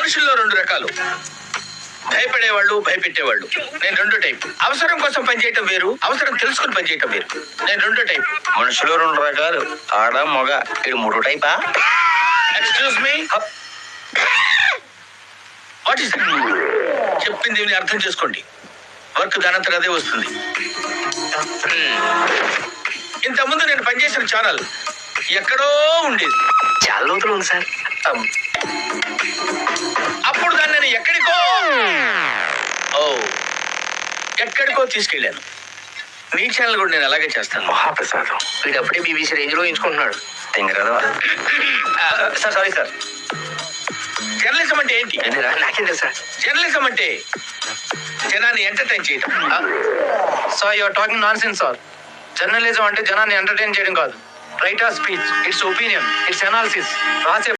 మనుషుల్లో రెండు రకాలు, భయపడేవాళ్ళు, భయపెట్టేవాళ్ళు. నేను రెండో టైప్. అవసరం కోసం పనిచేయటం వేరు, అవసరం తెలుసుకుని పనిచేయటం వేరు. నేను రెండో టైప్. మనుషులు రెండు రకాలు, ఆడ మగ. ఇది మూడో టైపా? ఎక్స్క్యూజ్ మీ, వాట్ ఈస్ చెప్పింది విని అర్థం చేసుకోండి. వర్క్ దానంతరం అదే వస్తుంది. ఇంతకుముందు నేను పనిచేసిన ఛానల్ ఎక్కడో ఉండేది, చాలా లోతులు ఉంది సార్. అప్పుడు దాన్ని నేను ఎక్కడికో తీసుకెళ్ళాను. మీ ఛానల్ కూడా నేను అలాగే చేస్తాను. మహాప్రసాదం. వీడు అప్పుడే బీబీసీ రేంజ్ లో ఎంచుకుంటున్నాడు. Sir sorry sir. జర్నలిజం అంటే ఏంటి? నాకేం తెలుసా? జర్నలిజం అంటే జనాన్ని ఎంటర్టైన్ చేయడం. Sir you're talking nonsense sir. Journalism అంటే జనాన్ని ఎంటర్టైన్ చేయడం కాదు. Right of speech, it's opinion, it's analysis. రాసే